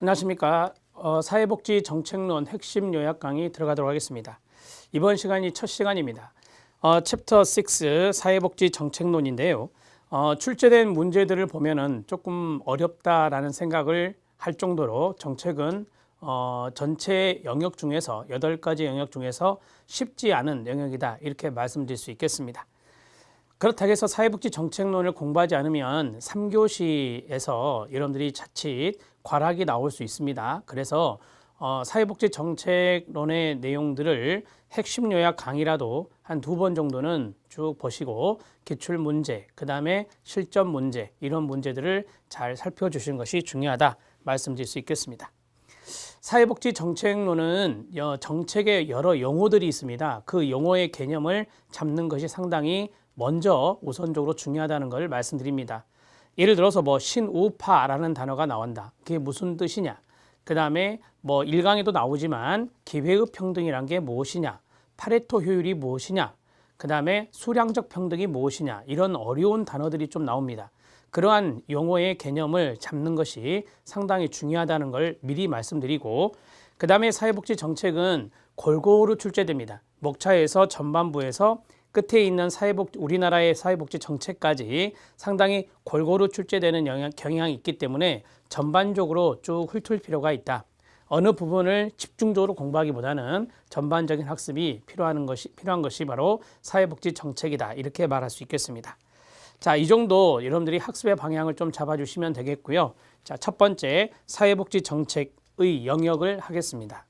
안녕하십니까. 사회복지 정책론 핵심 요약 강의 들어가도록 하겠습니다. 이번 시간이 첫 시간입니다. 챕터 6 사회복지 정책론인데요. 출제된 문제들을 보면은 조금 어렵다라는 생각을 할 정도로 정책은 전체 영역 중에서 8가지 영역 중에서 쉽지 않은 영역이다, 이렇게 말씀드릴 수 있겠습니다. 그렇다고 해서 사회복지 정책론을 공부하지 않으면 3교시에서 여러분들이 자칫 과락이 나올 수 있습니다. 그래서 사회복지 정책론의 내용들을 핵심 요약 강의라도 한 2번 정도는 쭉 보시고 기출 문제, 그 다음에 실전 문제, 이런 문제들을 잘 살펴주시는 것이 중요하다 말씀드릴 수 있겠습니다. 사회복지 정책론은 정책의 여러 용어들이 있습니다. 그 용어의 개념을 잡는 것이 상당히 먼저 우선적으로 중요하다는 걸 말씀드립니다. 예를 들어서 신우파라는 단어가 나온다. 그게 무슨 뜻이냐? 그 다음에 1강에도 나오지만 기회의 평등이란 게 무엇이냐? 파레토 효율이 무엇이냐? 그 다음에 수량적 평등이 무엇이냐? 이런 어려운 단어들이 좀 나옵니다. 그러한 용어의 개념을 잡는 것이 상당히 중요하다는 걸 미리 말씀드리고, 그 다음에 사회복지 정책은 골고루 출제됩니다. 목차에서 전반부에서 끝에 있는 우리나라의 사회복지 정책까지 상당히 골고루 출제되는 경향이 있기 때문에 전반적으로 쭉 훑을 필요가 있다. 어느 부분을 집중적으로 공부하기보다는 전반적인 학습이 필요한 것이 바로 사회복지 정책이다, 이렇게 말할 수 있겠습니다. 자, 이 정도 여러분들이 학습의 방향을 좀 잡아주시면 되겠고요. 자, 첫 번째 사회복지 정책의 영역을 하겠습니다.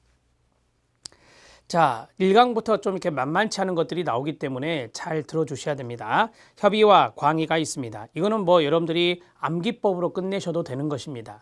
자, 1강부터 좀 이렇게 만만치 않은 것들이 나오기 때문에 잘 들어주셔야 됩니다. 협의와 광의가 있습니다. 이거는 여러분들이 암기법으로 끝내셔도 되는 것입니다.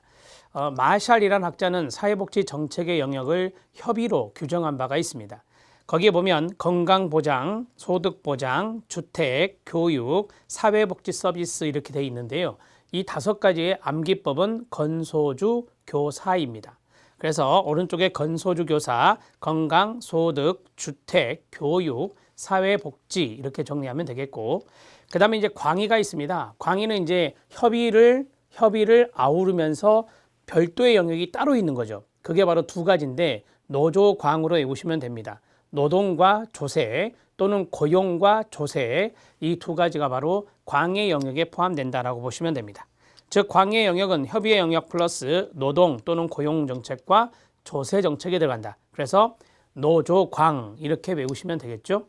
마샬이라는 학자는 사회복지 정책의 영역을 협의로 규정한 바가 있습니다. 거기에 보면 건강보장, 소득보장, 주택, 교육, 사회복지 서비스 이렇게 되어 있는데요. 이 5가지의 암기법은 건소주 교사입니다. 그래서 오른쪽에 건소주 교사, 건강, 소득, 주택, 교육, 사회복지 이렇게 정리하면 되겠고, 그 다음에 이제 광의가 있습니다. 광의는 이제 협의를 아우르면서 별도의 영역이 따로 있는 거죠. 그게 바로 2가지인데 노조광으로 외우시면 됩니다. 노동과 조세 또는 고용과 조세, 이 2가지가 바로 광의 영역에 포함된다라고 보시면 됩니다. 즉 광의 영역은 협의의 영역 플러스 노동 또는 고용 정책과 조세 정책에 들어간다. 그래서 노조광 이렇게 외우시면 되겠죠.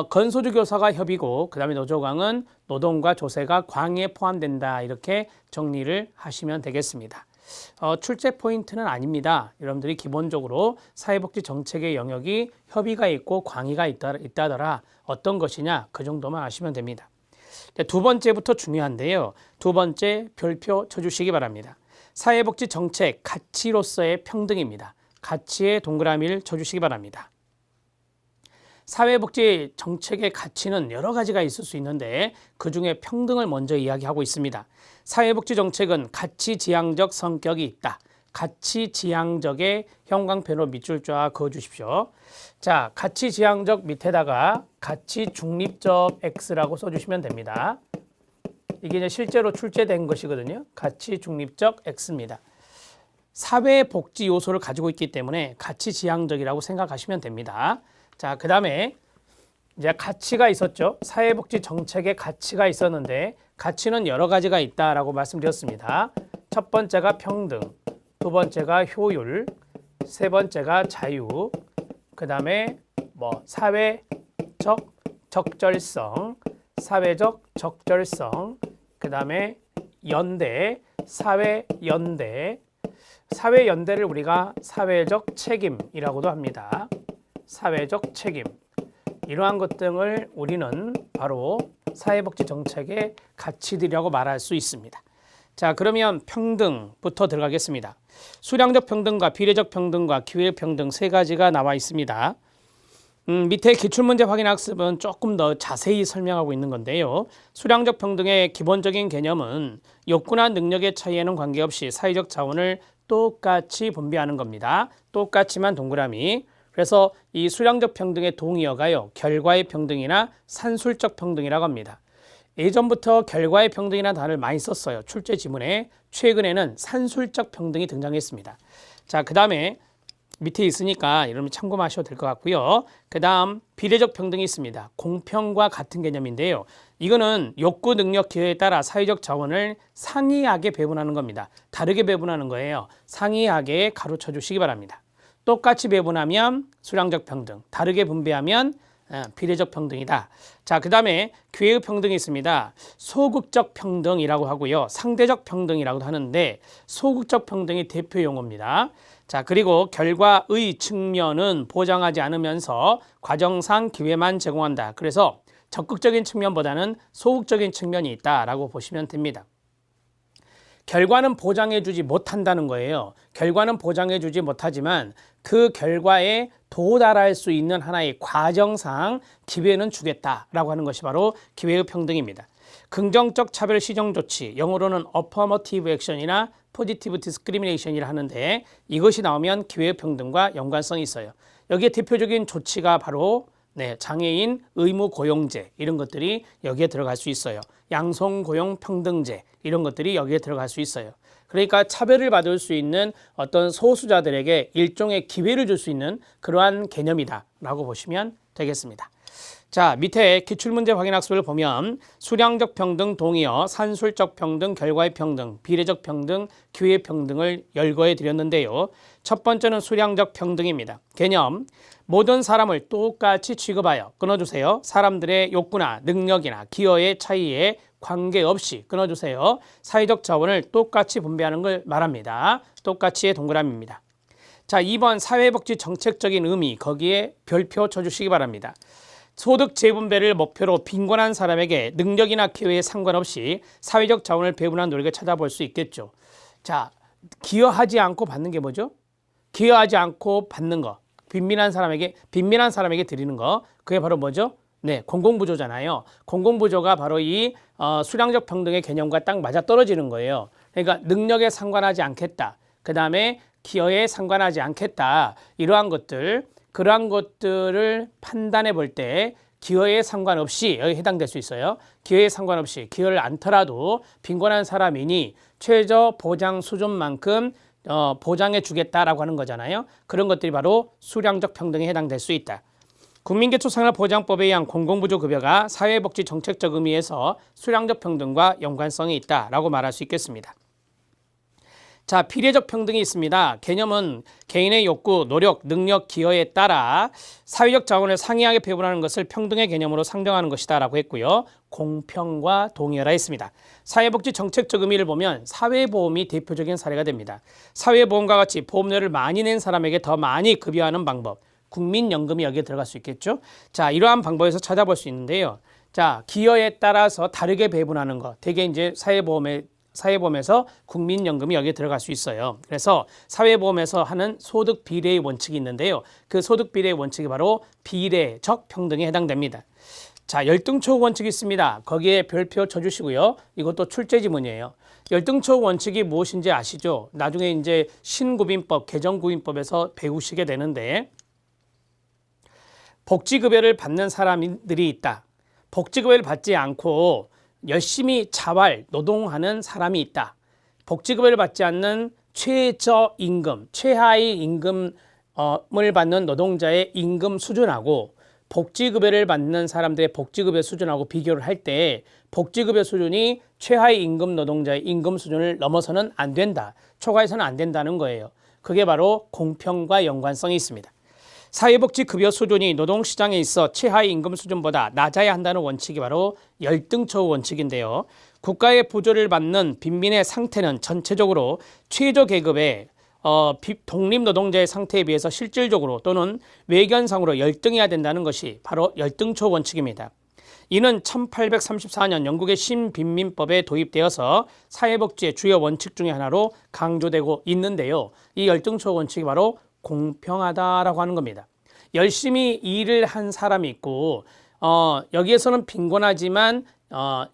건소주 교사가 협의고 그 다음에 노조광은 노동과 조세가 광에 포함된다, 이렇게 정리를 하시면 되겠습니다. 출제 포인트는 아닙니다. 여러분들이 기본적으로 사회복지 정책의 영역이 협의가 있고 광의가 있다더라, 어떤 것이냐, 그 정도만 아시면 됩니다. 2번째부터 중요한데요. 2번째 별표 쳐주시기 바랍니다. 사회복지 정책 가치로서의 평등입니다. 가치의 동그라미를 쳐주시기 바랍니다. 사회복지 정책의 가치는 여러 가지가 있을 수 있는데 그중에 평등을 먼저 이야기하고 있습니다. 사회복지 정책은 가치지향적 성격이 있다. 가치지향적의 형광펜으로 밑줄 쫙 그어주십시오. 자, 가치지향적 밑에다가 가치중립적 X라고 써주시면 됩니다. 이게 이제 실제로 출제된 것이거든요. 가치중립적 X입니다. 사회복지 요소를 가지고 있기 때문에 가치지향적이라고 생각하시면 됩니다. 자, 그 다음에 이제 가치가 있었죠. 사회복지 정책에 가치가 있었는데 가치는 여러 가지가 있다라고 말씀드렸습니다. 첫 번째가 평등, 2번째가 효율, 3번째가 자유, 그 다음에 사회적 적절성, 사회적 적절성, 그 다음에 연대, 사회연대, 사회연대를 우리가 사회적 책임이라고도 합니다. 사회적 책임. 이러한 것 등을 우리는 바로 사회복지 정책의 가치들이라고 말할 수 있습니다. 자, 그러면 평등부터 들어가겠습니다. 수량적 평등과 비례적 평등과 기회적 평등 3가지가 나와 있습니다. 밑에 기출문제 확인 학습은 조금 더 자세히 설명하고 있는 건데요. 수량적 평등의 기본적인 개념은 욕구나 능력의 차이에는 관계없이 사회적 자원을 똑같이 분배하는 겁니다. 똑같이만 동그라미. 그래서 이 수량적 평등의 동의어가요, 결과의 평등이나 산술적 평등이라고 합니다. 예전부터 결과의 평등이라는 단어를 많이 썼어요. 출제 지문에. 최근에는 산술적 평등이 등장했습니다. 자, 그 다음에 밑에 있으니까 여러분 참고하셔도 될 것 같고요. 그 다음 비례적 평등이 있습니다. 공평과 같은 개념인데요. 이거는 욕구, 능력, 기여에 따라 사회적 자원을 상이하게 배분하는 겁니다. 다르게 배분하는 거예요. 상이하게 가로쳐 주시기 바랍니다. 똑같이 배분하면 수량적 평등, 다르게 분배하면 비례적 평등이다. 자, 그 다음에 기회의 평등이 있습니다. 소극적 평등이라고 하고요. 상대적 평등이라고도 하는데 소극적 평등이 대표 용어입니다. 자, 그리고 결과의 측면은 보장하지 않으면서 과정상 기회만 제공한다. 그래서 적극적인 측면보다는 소극적인 측면이 있다라고 보시면 됩니다. 결과는 보장해주지 못한다는 거예요. 결과는 보장해주지 못하지만 그 결과에 도달할 수 있는 하나의 과정상 기회는 주겠다라고 하는 것이 바로 기회의 평등입니다. 긍정적 차별 시정 조치, 영어로는 affirmative action이나 positive discrimination이라 하는데 이것이 나오면 기회의 평등과 연관성이 있어요. 여기에 대표적인 조치가 바로 장애인 의무 고용제 이런 것들이 여기에 들어갈 수 있어요. 양성 고용 평등제 이런 것들이 여기에 들어갈 수 있어요. 그러니까 차별을 받을 수 있는 어떤 소수자들에게 일종의 기회를 줄 수 있는 그러한 개념이다라고 보시면 되겠습니다. 자, 밑에 기출문제 확인학습을 보면 수량적 평등 동의어, 산술적 평등, 결과의 평등, 비례적 평등, 기회의 평등을 열거해 드렸는데요. 첫 번째는 수량적 평등입니다. 개념, 모든 사람을 똑같이 취급하여 끊어주세요. 사람들의 욕구나 능력이나 기여의 차이에 관계없이 끊어주세요. 사회적 자원을 똑같이 분배하는 걸 말합니다. 똑같이의 동그라미입니다. 자, 2번 사회복지 정책적인 의미, 거기에 별표 쳐주시기 바랍니다. 소득 재분배를 목표로 빈곤한 사람에게 능력이나 기회에 상관없이 사회적 자원을 배분하는 노력을 찾아볼 수 있겠죠. 자, 기여하지 않고 받는 게 뭐죠? 기여하지 않고 받는 거. 빈민한 사람에게 드리는 거. 그게 바로 뭐죠? 네, 공공부조잖아요. 공공부조가 바로 이 수량적 평등의 개념과 딱 맞아떨어지는 거예요. 그러니까 능력에 상관하지 않겠다. 그 다음에 기여에 상관하지 않겠다. 이러한 것들, 그러한 것들을 판단해 볼 때 기여에 상관없이 여기 해당될 수 있어요. 기여에 상관없이 기여를 않더라도 빈곤한 사람이니 최저 보장 수준만큼 보장해 주겠다라고 하는 거잖아요. 그런 것들이 바로 수량적 평등에 해당될 수 있다. 국민기초생활보장법에 의한 공공부조급여가 사회복지 정책적 의미에서 수량적 평등과 연관성이 있다라고 말할 수 있겠습니다. 자, 비례적 평등이 있습니다. 개념은 개인의 욕구, 노력, 능력, 기여에 따라 사회적 자원을 상이하게 배분하는 것을 평등의 개념으로 상정하는 것이다 라고 했고요. 공평과 동의어라 했습니다. 사회복지 정책적 의미를 보면 사회보험이 대표적인 사례가 됩니다. 사회보험과 같이 보험료를 많이 낸 사람에게 더 많이 급여하는 방법, 국민연금이 여기에 들어갈 수 있겠죠. 자, 이러한 방법에서 찾아볼 수 있는데요. 자, 기여에 따라서 다르게 배분하는 것, 대개 이제 사회보험에서 국민연금이 여기에 들어갈 수 있어요. 그래서 사회보험에서 하는 소득 비례의 원칙이 있는데요. 그 소득 비례의 원칙이 바로 비례적 평등에 해당됩니다. 자, 열등초과 원칙이 있습니다. 거기에 별표 쳐주시고요. 이것도 출제지문이에요. 열등초과 원칙이 무엇인지 아시죠? 나중에 이제 신구빈법, 개정구빈법에서 배우시게 되는데 복지급여를 받는 사람들이 있다. 복지급여를 받지 않고 열심히 자활, 노동하는 사람이 있다. 복지급여를 받지 않는 최저임금, 최하위 임금을 받는 노동자의 임금 수준하고 복지급여를 받는 사람들의 복지급여 수준하고 비교를 할 때 복지급여 수준이 최하위 임금 노동자의 임금 수준을 넘어서는 안 된다. 초과해서는 안 된다는 거예요. 그게 바로 공평과 연관성이 있습니다. 사회복지 급여 수준이 노동시장에 있어 최하위 임금 수준보다 낮아야 한다는 원칙이 바로 열등초과 원칙인데요. 국가의 보조를 받는 빈민의 상태는 전체적으로 최저계급의 독립노동자의 상태에 비해서 실질적으로 또는 외견상으로 열등해야 된다는 것이 바로 열등초과 원칙입니다. 이는 1834년 영국의 신빈민법에 도입되어서 사회복지의 주요 원칙 중에 하나로 강조되고 있는데요. 이 열등초과 원칙이 바로 공평하다라고 하는 겁니다. 열심히 일을 한 사람이 있고 여기에서는 빈곤하지만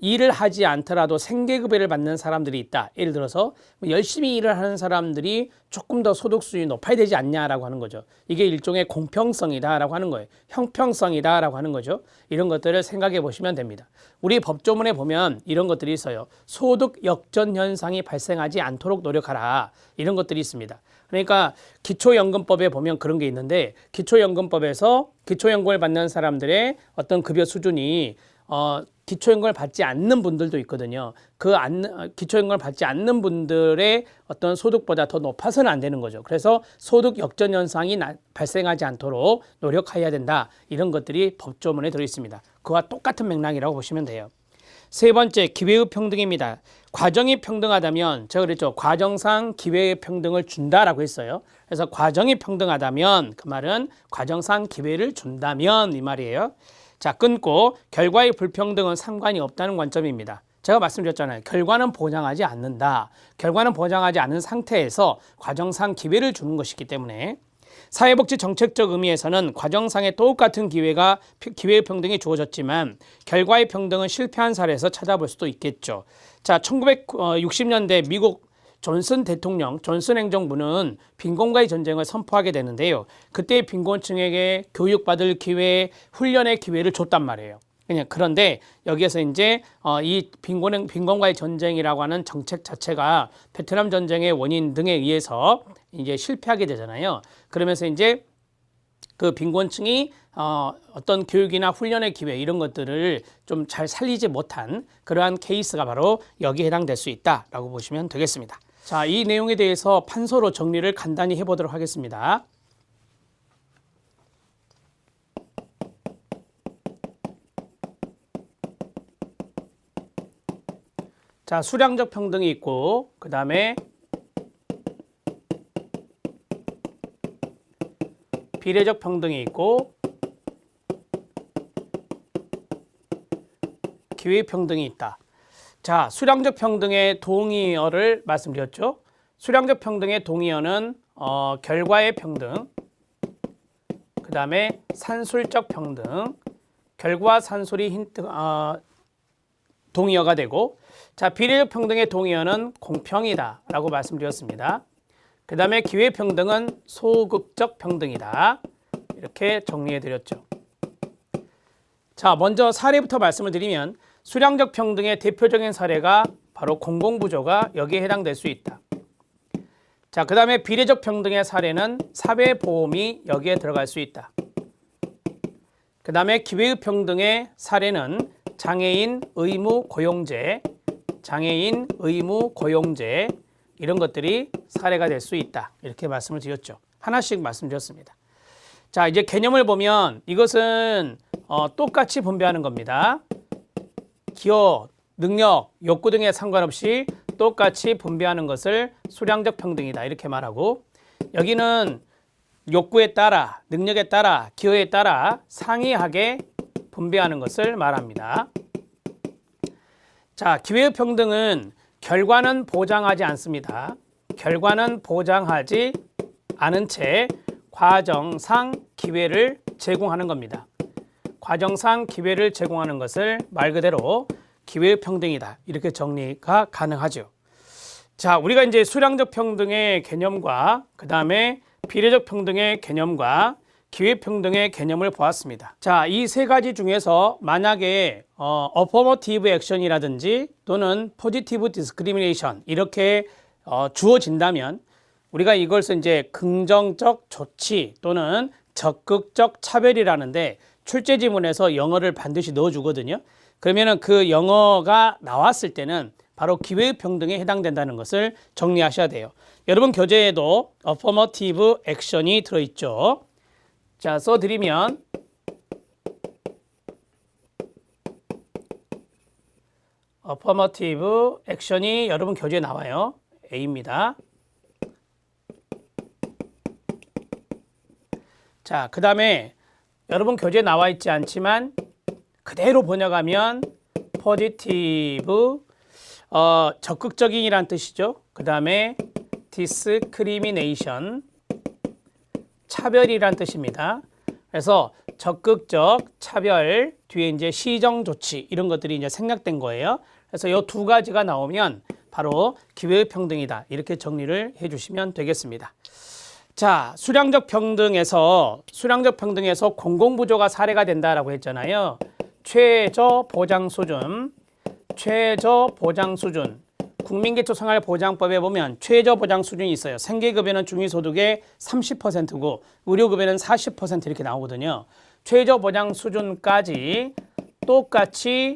일을 하지 않더라도 생계급여를 받는 사람들이 있다. 예를 들어서 열심히 일을 하는 사람들이 조금 더 소득 수준이 높아야 되지 않냐라고 하는 거죠. 이게 일종의 공평성이다라고 하는 거예요. 형평성이다라고 하는 거죠. 이런 것들을 생각해 보시면 됩니다. 우리 법조문에 보면 이런 것들이 있어요. 소득 역전 현상이 발생하지 않도록 노력하라. 이런 것들이 있습니다. 그러니까 기초연금법에 보면 그런 게 있는데 기초연금법에서 기초연금을 받는 사람들의 어떤 급여 수준이 기초연금을 받지 않는 분들도 있거든요. 기초연금을 받지 않는 분들의 어떤 소득보다 더 높아서는 안 되는 거죠. 그래서 소득 역전 현상이 발생하지 않도록 노력해야 된다. 이런 것들이 법조문에 들어 있습니다. 그와 똑같은 맥락이라고 보시면 돼요. 세 번째, 기회의 평등입니다. 과정이 평등하다면 제가 그랬죠. 과정상 기회의 평등을 준다라고 했어요. 그래서 과정이 평등하다면 그 말은 과정상 기회를 준다면 이 말이에요. 자, 끊고 결과의 불평등은 상관이 없다는 관점입니다. 제가 말씀드렸잖아요. 결과는 보장하지 않는다. 결과는 보장하지 않은 상태에서 과정상 기회를 주는 것이기 때문에 사회복지 정책적 의미에서는 과정상의 똑같은 기회의 평등이 주어졌지만 결과의 평등은 실패한 사례에서 찾아볼 수도 있겠죠. 자, 1960년대 미국 존슨 행정부는 빈곤과의 전쟁을 선포하게 되는데요. 그때 빈곤층에게 교육받을 기회, 훈련의 기회를 줬단 말이에요. 그런데 여기에서 이제 이 빈곤과의 전쟁이라고 하는 정책 자체가 베트남 전쟁의 원인 등에 의해서 이제 실패하게 되잖아요. 그러면서 이제 그 빈곤층이 어떤 교육이나 훈련의 기회 이런 것들을 좀 잘 살리지 못한 그러한 케이스가 바로 여기에 해당될 수 있다라고 보시면 되겠습니다. 자, 이 내용에 대해서 판서로 정리를 간단히 해보도록 하겠습니다. 자, 수량적 평등이 있고 그 다음에 비례적 평등이 있고 기회 평등이 있다. 자, 수량적 평등의 동의어를 말씀드렸죠. 수량적 평등의 동의어는 결과의 평등, 그 다음에 산술적 평등, 결과 산술이 동의어가 되고, 자, 비례적 평등의 동의어는 공평이다 라고 말씀드렸습니다. 그 다음에 기회 평등은 소극적 평등이다. 이렇게 정리해 드렸죠. 자, 먼저 사례부터 말씀을 드리면 수량적 평등의 대표적인 사례가 바로 공공부조가 여기에 해당될 수 있다. 자, 그 다음에 비례적 평등의 사례는 사회보험이 여기에 들어갈 수 있다. 그 다음에 기회의 평등의 사례는 장애인 의무 고용제, 이런 것들이 사례가 될 수 있다. 이렇게 말씀을 드렸죠. 하나씩 말씀드렸습니다. 자, 이제 개념을 보면 이것은 똑같이 분배하는 겁니다. 기여, 능력, 욕구 등에 상관없이 똑같이 분배하는 것을 수량적 평등이다 이렇게 말하고, 여기는 욕구에 따라, 능력에 따라, 기여에 따라 상이하게 분배하는 것을 말합니다. 자, 기회의 평등은 결과는 보장하지 않습니다. 결과는 보장하지 않은 채 과정상 기회를 제공하는 겁니다. 과정상 기회를 제공하는 것을 말 그대로 기회의 평등이다. 이렇게 정리가 가능하죠. 자, 우리가 이제 수량적 평등의 개념과 그 다음에 비례적 평등의 개념과 기회 평등의 개념을 보았습니다. 자, 이 세 가지 중에서 만약에 어퍼머티브 액션이라든지 또는 포지티브 디스크리미네이션 이렇게 주어진다면 우리가 이것을 이제 긍정적 조치 또는 적극적 차별이라는데 출제 지문에서 영어를 반드시 넣어주거든요. 그러면은 그 영어가 나왔을 때는 바로 기회 평등에 해당된다는 것을 정리하셔야 돼요. 여러분 교재에도 affirmative action이 들어있죠. 자, 써드리면 affirmative action이 여러분 교재에 나와요. A입니다. 자, 그 다음에 여러분 교재에 나와 있지 않지만 그대로 번역하면 positive 적극적인이란 뜻이죠. 그 다음에 discrimination 차별이란 뜻입니다. 그래서 적극적 차별 뒤에 이제 시정 조치 이런 것들이 이제 생략된 거예요. 그래서 이 두 가지가 나오면 바로 기회의 평등이다. 이렇게 정리를 해 주시면 되겠습니다. 자, 수량적 평등에서 공공부조가 사례가 된다라고 했잖아요. 최저 보장 수준, 국민기초생활보장법에 보면 최저 보장 수준이 있어요. 생계급여는 중위소득의 30%고 의료급여는 40% 이렇게 나오거든요. 최저 보장 수준까지 똑같이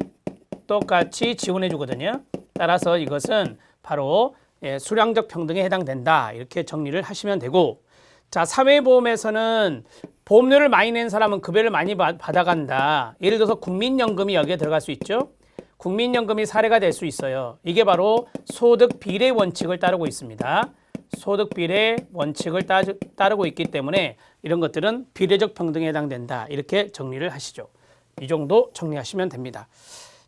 지원해 주거든요. 따라서 이것은 바로 수량적 평등에 해당된다. 이렇게 정리를 하시면 되고, 자, 사회보험에서는 보험료를 많이 낸 사람은 급여를 많이 받아간다. 예를 들어서 국민연금이 여기에 들어갈 수 있죠. 국민연금이 사례가 될 수 있어요. 이게 바로 소득 비례 원칙을 따르고 있습니다. 소득 비례 원칙을 따르고 있기 때문에 이런 것들은 비례적 평등에 해당된다. 이렇게 정리를 하시죠. 이 정도 정리하시면 됩니다.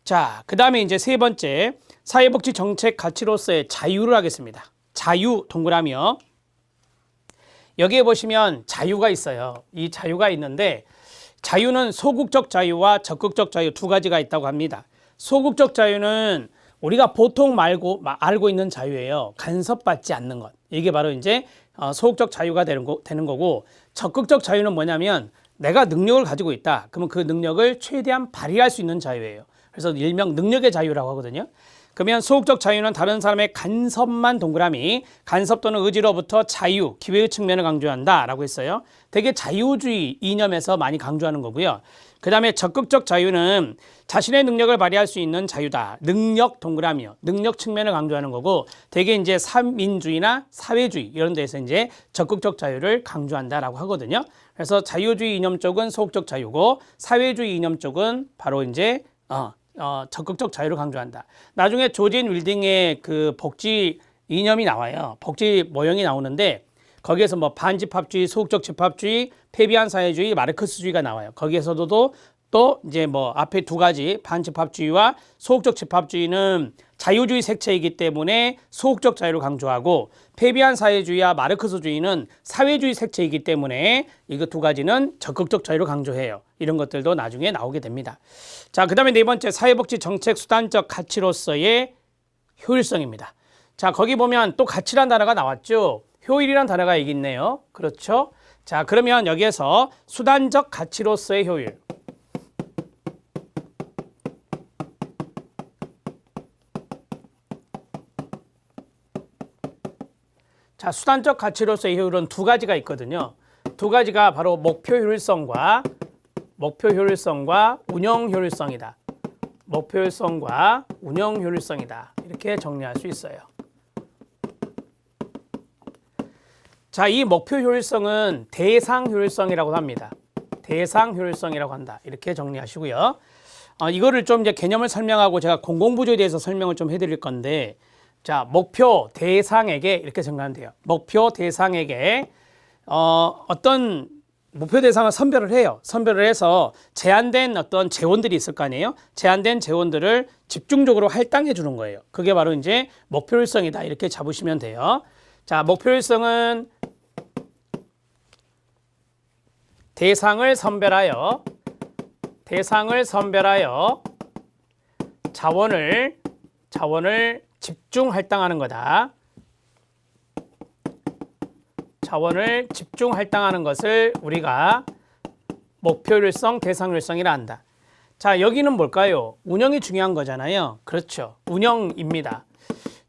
자, 그 다음에 이제 세 번째, 사회복지 정책 가치로서의 자유를 하겠습니다. 자유 동그라미요. 여기에 보시면 자유가 있어요. 이 자유가 있는데 자유는 소극적 자유와 적극적 자유 두 가지가 있다고 합니다. 소극적 자유는 우리가 보통 알고 있는 자유예요. 간섭받지 않는 것. 이게 바로 이제 소극적 자유가 되는 거고, 적극적 자유는 뭐냐면 내가 능력을 가지고 있다. 그러면 그 능력을 최대한 발휘할 수 있는 자유예요. 그래서 일명 능력의 자유라고 하거든요. 그러면 소극적 자유는 다른 사람의 간섭만 동그라미, 간섭 또는 의지로부터 자유, 기회의 측면을 강조한다라고 했어요. 되게 자유주의 이념에서 많이 강조하는 거고요. 그 다음에 적극적 자유는 자신의 능력을 발휘할 수 있는 자유다. 능력 동그라미요. 능력 측면을 강조하는 거고, 되게 이제 사민주의나 사회주의 이런 데서 이제 적극적 자유를 강조한다라고 하거든요. 그래서 자유주의 이념 쪽은 소극적 자유고, 사회주의 이념 쪽은 바로 이제 적극적 자유를 강조한다. 나중에 조진 윌딩의 그 복지 이념이 나와요. 복지 모형이 나오는데 거기에서 뭐 반집합주의, 소극적 집합주의, 폐비한 사회주의, 마르크스주의가 나와요. 거기에서도 또 이제 뭐 앞에 두 가지 반집합주의와 소극적 집합주의는 자유주의 색채이기 때문에 소극적 자유를 강조하고, 폐비한 사회주의와 마르크스주의는 사회주의 색채이기 때문에 이거 두 가지는 적극적 자유를 강조해요. 이런 것들도 나중에 나오게 됩니다. 자, 그 다음에 네 번째, 사회복지 정책 수단적 가치로서의 효율성입니다. 자, 거기 보면 또 가치란 단어가 나왔죠. 효율이란 단어가 여기 있네요. 그렇죠? 자, 그러면 여기에서 수단적 가치로서의 효율. 자, 수단적 가치로서의 효율은 두 가지가 있거든요. 두 가지가 바로 목표 효율성과 운영 효율성이다. 목표 효율성과 운영 효율성이다. 이렇게 정리할 수 있어요. 자, 이 목표 효율성은 대상 효율성이라고 합니다. 대상 효율성이라고 한다. 이렇게 정리하시고요. 이거를 좀 이제 개념을 설명하고 제가 공공부조에 대해서 설명을 좀 해드릴 건데, 자, 목표 대상에게 이렇게 생각하면 돼요. 목표 대상에게 어떤 목표 대상을 선별을 해요. 선별을 해서 제한된 어떤 재원들이 있을 거 아니에요. 제한된 재원들을 집중적으로 할당해 주는 거예요. 그게 바로 이제 목표 효율성이다. 이렇게 잡으시면 돼요. 자, 목표 효율성은 대상을 선별하여 자원을 집중 할당하는 거다. 자원을 집중 할당하는 것을 우리가 목표율성, 대상율성이라 한다. 자, 여기는 뭘까요? 운영이 중요한 거잖아요. 그렇죠. 운영입니다.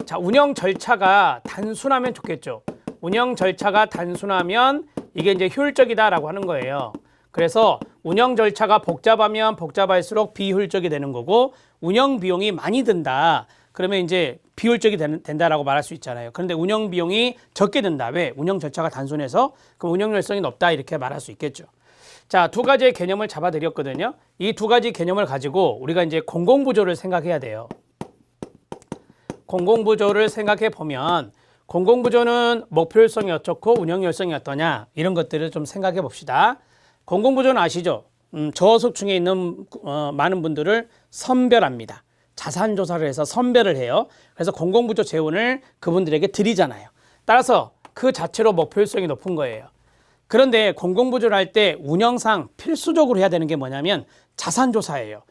자, 운영 절차가 단순하면 좋겠죠. 운영 절차가 단순하면 이게 이제 효율적이다라고 하는 거예요. 그래서 운영 절차가 복잡하면 복잡할수록 비효율적이 되는 거고, 운영 비용이 많이 든다. 그러면 이제 비효율적이 된다라고 말할 수 있잖아요. 그런데 운영 비용이 적게 든다. 왜? 운영 절차가 단순해서 그럼 운영 효율성이 높다. 이렇게 말할 수 있겠죠. 자, 두 가지의 개념을 잡아드렸거든요. 이 두 가지 개념을 가지고 우리가 이제 공공부조를 생각해야 돼요. 공공부조를 생각해 보면 공공부조는 목표 효율성이 어떻고 운영 효율성이 어떠냐, 이런 것들을 좀 생각해 봅시다. 공공부조는 아시죠? 저소득층에 있는 많은 분들을 선별합니다. 자산 조사를 해서 선별을 해요. 그래서 공공부조 재원을 그분들에게 드리잖아요. 따라서 그 자체로 목표 효율성이 높은 거예요. 그런데 공공부조를 할 때 운영상 필수적으로 해야 되는 게 뭐냐면 자산조사예요.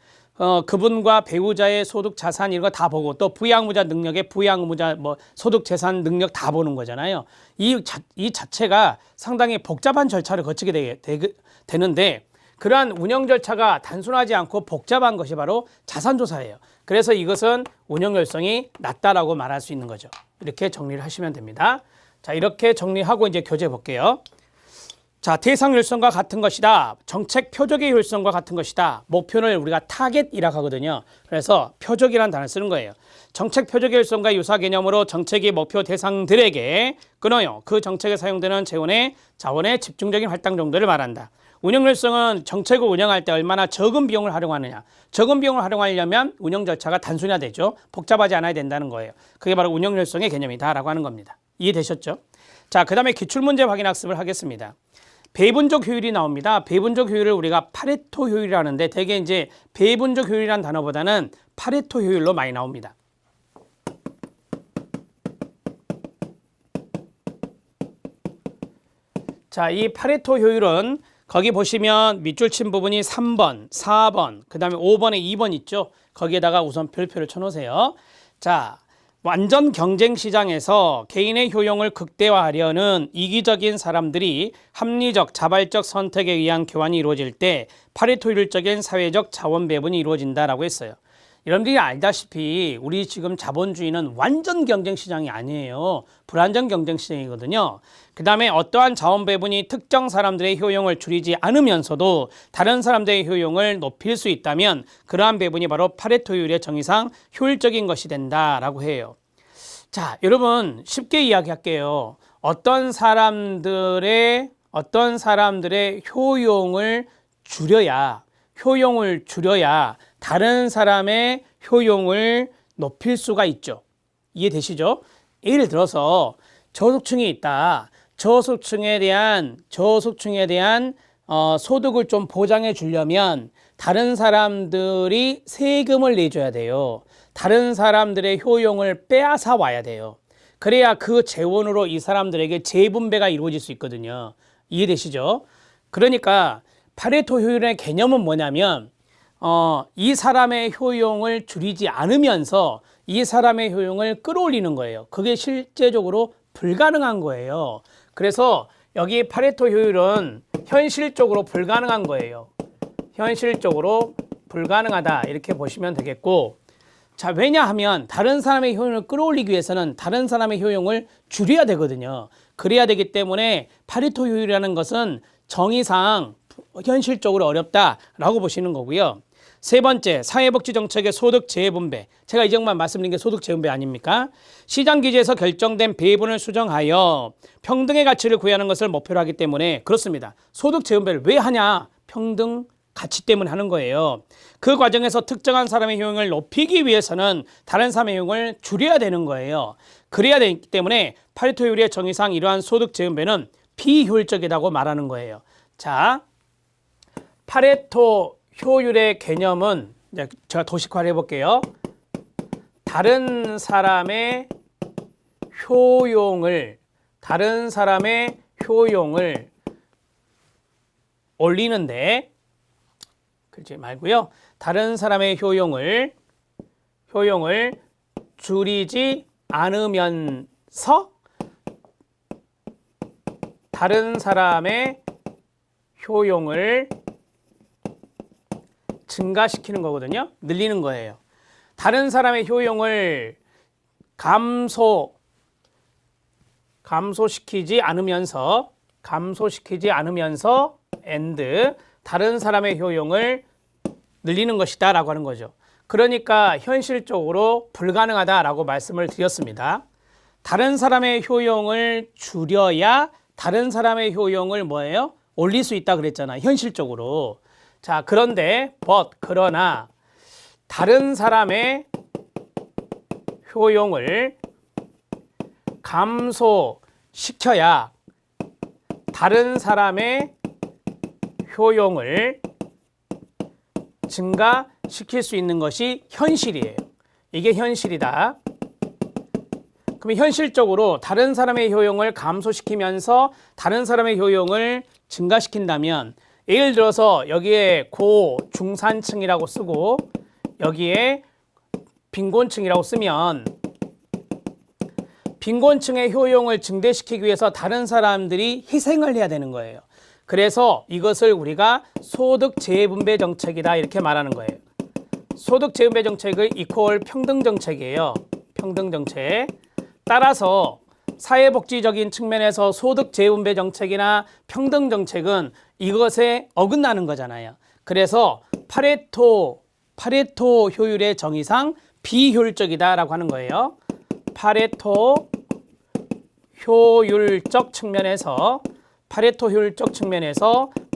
그분과 배우자의 소득, 자산 이런 거 다 보고 또 부양의무자 능력의 부양의무자 뭐 소득, 재산 능력 다 보는 거잖아요. 이 자체가 상당히 복잡한 절차를 거치게 되는데 그러한 운영 절차가 단순하지 않고 복잡한 것이 바로 자산조사예요. 그래서 이것은 운영열성이 낮다라고 말할 수 있는 거죠. 이렇게 정리를 하시면 됩니다. 자, 이렇게 정리하고 이제 교재 볼게요. 자, 대상 효율성과 같은 것이다. 정책 표적의 효율성과 같은 것이다. 목표를 우리가 타겟이라고 하거든요. 그래서 표적이라는 단어를 쓰는 거예요. 정책 표적의 효율성과 유사 개념으로 정책의 목표 대상들에게 끊어요. 그 정책에 사용되는 재원의 자원의 집중적인 할당 정도를 말한다. 운영 효율성은 정책을 운영할 때 얼마나 적은 비용을 활용하느냐. 적은 비용을 활용하려면 운영 절차가 단순화되죠. 복잡하지 않아야 된다는 거예요. 그게 바로 운영 효율성의 개념이다라고 하는 겁니다. 이해되셨죠? 자, 그 다음에 기출문제 확인 학습을 하겠습니다. 배분적 효율이 나옵니다. 배분적 효율을 우리가 파레토 효율이라고 하는데 대개 이제 배분적 효율이라는 단어보다는 파레토 효율로 많이 나옵니다. 자, 이 파레토 효율은 거기 보시면 밑줄 친 부분이 3번, 4번, 그 다음에 5번에 2번 있죠. 거기에다가 우선 별표를 쳐놓으세요. 자, 완전 경쟁 시장에서 개인의 효용을 극대화하려는 이기적인 사람들이 합리적, 자발적 선택에 의한 교환이 이루어질 때 파레토 효율적인 사회적 자원 배분이 이루어진다라고 했어요. 여러분들이 알다시피 우리 지금 자본주의는 완전 경쟁 시장이 아니에요. 불완전 경쟁 시장이거든요. 그 다음에 어떠한 자원 배분이 특정 사람들의 효용을 줄이지 않으면서도 다른 사람들의 효용을 높일 수 있다면 그러한 배분이 바로 파레토 효율의 정의상 효율적인 것이 된다라고 해요. 자, 여러분 쉽게 이야기할게요. 어떤 사람들의 효용을 줄여야 다른 사람의 효용을 높일 수가 있죠. 이해되시죠? 예를 들어서 저소득층이 있다. 저소득층에 대한 소득을 좀 보장해 주려면 다른 사람들이 세금을 내줘야 돼요. 다른 사람들의 효용을 빼앗아 와야 돼요. 그래야 그 재원으로 이 사람들에게 재분배가 이루어질 수 있거든요. 이해되시죠? 그러니까 파레토 효율의 개념은 뭐냐면 이 사람의 효용을 줄이지 않으면서 이 사람의 효용을 끌어올리는 거예요. 그게 실제적으로 불가능한 거예요. 그래서 여기 파레토 효율은 현실적으로 불가능한 거예요. 현실적으로 불가능하다 이렇게 보시면 되겠고, 자, 왜냐하면 다른 사람의 효용을 끌어올리기 위해서는 다른 사람의 효용을 줄여야 되거든요. 그래야 되기 때문에 파레토 효율이라는 것은 정의상 현실적으로 어렵다라고 보시는 거고요. 세 번째, 사회복지 정책의 소득 재분배. 제가 이전만 말씀드린 게 소득 재분배 아닙니까? 시장 기제에서 결정된 배분을 수정하여 평등의 가치를 구현하는 것을 목표로 하기 때문에 그렇습니다. 소득 재분배를 왜 하냐? 평등 가치 때문에 하는 거예요. 그 과정에서 특정한 사람의 효용을 높이기 위해서는 다른 사람의 효용을 줄여야 되는 거예요. 그래야 되기 때문에 파레토 효율의 정의상 이러한 소득 재분배는 비효율적이라고 말하는 거예요. 자, 파레토 효율의 개념은 제가 도식화를 해볼게요. 다른 사람의 효용을 올리는데, 그렇지 말고요. 다른 사람의 효용을 줄이지 않으면서 다른 사람의 효용을 증가시키는 거거든요. 늘리는 거예요. 다른 사람의 효용을 감소시키지 않으면서 and 다른 사람의 효용을 늘리는 것이다 라고 하는 거죠. 그러니까 현실적으로 불가능하다라고 말씀을 드렸습니다. 다른 사람의 효용을 줄여야 다른 사람의 효용을 뭐예요? 올릴 수 있다 그랬잖아. 현실적으로. 자, 그런데 그러나 다른 사람의 효용을 감소시켜야 다른 사람의 효용을 증가시킬 수 있는 것이 현실이에요. 이게 현실이다. 그럼 현실적으로 다른 사람의 효용을 감소시키면서 다른 사람의 효용을 증가시킨다면, 예를 들어서 여기에 고중산층이라고 쓰고 여기에 빈곤층이라고 쓰면, 빈곤층의 효용을 증대시키기 위해서 다른 사람들이 희생을 해야 되는 거예요. 그래서 이것을 우리가 소득 재분배 정책이다 이렇게 말하는 거예요. 소득 재분배 정책을 이퀄 평등 정책이에요. 평등 정책. 따라서 사회복지적인 측면에서 소득 재분배 정책이나 평등 정책은 이것에 어긋나는 거잖아요. 그래서 파레토 효율의 정의상 비효율적이다라고 하는 거예요. 파레토 효율적 측면에서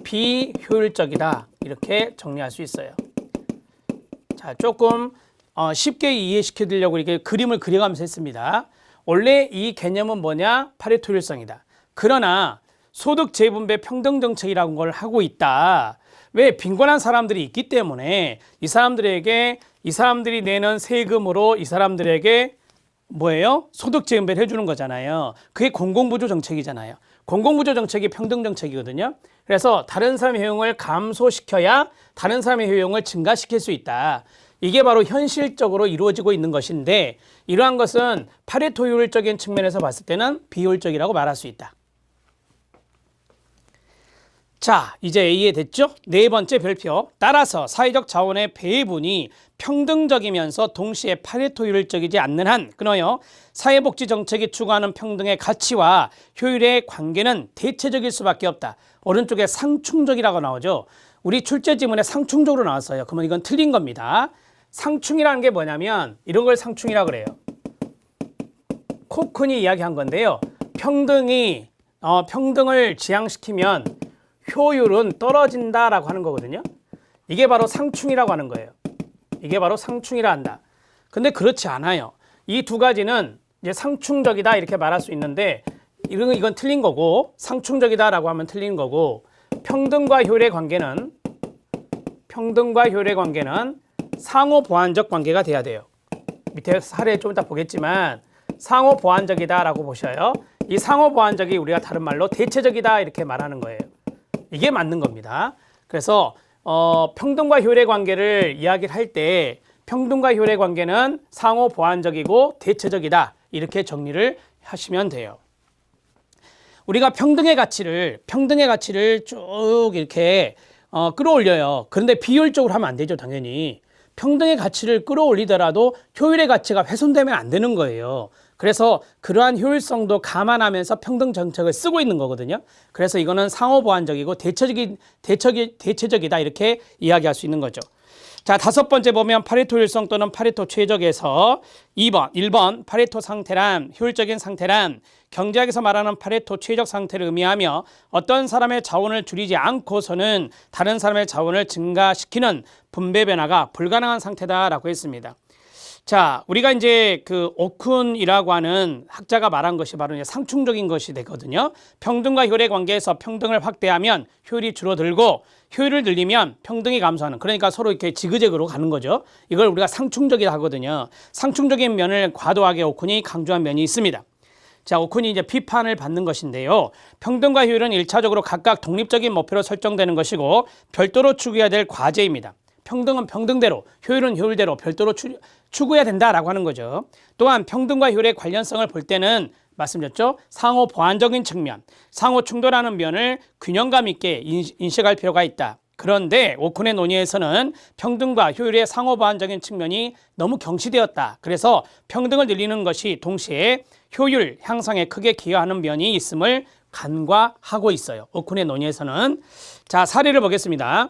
비효율적이다 이렇게 정리할 수 있어요. 자, 조금 쉽게 이해시켜 드리려고 이렇게 그림을 그려가면서 했습니다. 원래 이 개념은 뭐냐? 파레토 효율성이다. 그러나 소득 재분배 평등 정책이라는 걸 하고 있다. 왜? 빈곤한 사람들이 있기 때문에 이 사람들이 내는 세금으로 이 사람들에게 뭐예요? 소득 재분배를 해주는 거잖아요. 그게 공공부조 정책이잖아요. 공공부조 정책이 평등 정책이거든요. 그래서 다른 사람의 효용을 감소시켜야 다른 사람의 효용을 증가시킬 수 있다. 이게 바로 현실적으로 이루어지고 있는 것인데, 이러한 것은 파레토 효율적인 측면에서 봤을 때는 비효율적이라고 말할 수 있다. 자, 이제 이해됐죠? 네 번째 별표. 따라서 사회적 자원의 배분이 평등적이면서 동시에 파레토 효율적이지 않는 한, 끊어요. 사회복지 정책이 추구하는 평등의 가치와 효율의 관계는 대체적일 수밖에 없다. 오른쪽에 상충적이라고 나오죠. 우리 출제 지문에 상충적으로 나왔어요. 그러면 이건 틀린 겁니다. 상충이라는 게 뭐냐면 이런 걸 상충이라고 그래요. 코쿤이 이야기한 건데요. 평등을 지향시키면 효율은 떨어진다라고 하는 거거든요. 이게 바로 상충이라고 하는 거예요. 이게 바로 상충이라 한다. 근데 그렇지 않아요. 이 두 가지는 이제 상충적이다 이렇게 말할 수 있는데, 이건 틀린 거고, 상충적이다라고 하면 틀린 거고, 평등과 효율의 관계는 상호 보완적 관계가 돼야 돼요. 밑에 사례 좀 이따 보겠지만 상호 보완적이다라고 보셔요. 이 상호 보완적이 우리가 다른 말로 대체적이다 이렇게 말하는 거예요. 이게 맞는 겁니다. 그래서 평등과 효율의 관계를 이야기를 할 때 평등과 효율의 관계는 상호 보완적이고 대체적이다 이렇게 정리를 하시면 돼요. 우리가 평등의 가치를 쭉 이렇게 끌어올려요. 그런데 비효율적으로 하면 안 되죠, 당연히. 평등의 가치를 끌어올리더라도 효율의 가치가 훼손되면 안 되는 거예요. 그래서 그러한 효율성도 감안하면서 평등 정책을 쓰고 있는 거거든요. 그래서 이거는 상호 보완적이고 대체적이다 이렇게 이야기할 수 있는 거죠. 자, 다섯 번째 보면 파레토 효율성 또는 파레토 최적에서 1번 파레토 상태란, 효율적인 상태란 경제학에서 말하는 파레토 최적 상태를 의미하며 어떤 사람의 자원을 줄이지 않고서는 다른 사람의 자원을 증가시키는 분배 변화가 불가능한 상태다라고 했습니다. 자, 우리가 이제 그 오쿤이라고 하는 학자가 말한 것이 바로 이제 상충적인 것이 되거든요. 평등과 효율의 관계에서 평등을 확대하면 효율이 줄어들고 효율을 늘리면 평등이 감소하는, 그러니까 서로 이렇게 지그재그로 가는 거죠. 이걸 우리가 상충적이라 하거든요. 상충적인 면을 과도하게 오쿤이 강조한 면이 있습니다. 자, 오쿤이 이제 비판을 받는 것인데요. 평등과 효율은 1차적으로 각각 독립적인 목표로 설정되는 것이고 별도로 추구해야 될 과제입니다. 평등은 평등대로, 효율은 효율대로 별도로 추구해야 된다라고 하는 거죠. 또한 평등과 효율의 관련성을 볼 때는 말씀드렸죠. 상호 보완적인 측면, 상호 충돌하는 면을 균형감 있게 인식할 필요가 있다. 그런데 오쿤의 논의에서는 평등과 효율의 상호 보완적인 측면이 너무 경시되었다. 그래서 평등을 늘리는 것이 동시에 효율 향상에 크게 기여하는 면이 있음을 간과하고 있어요. 오쿤의 논의에서는. 자, 사례를 보겠습니다.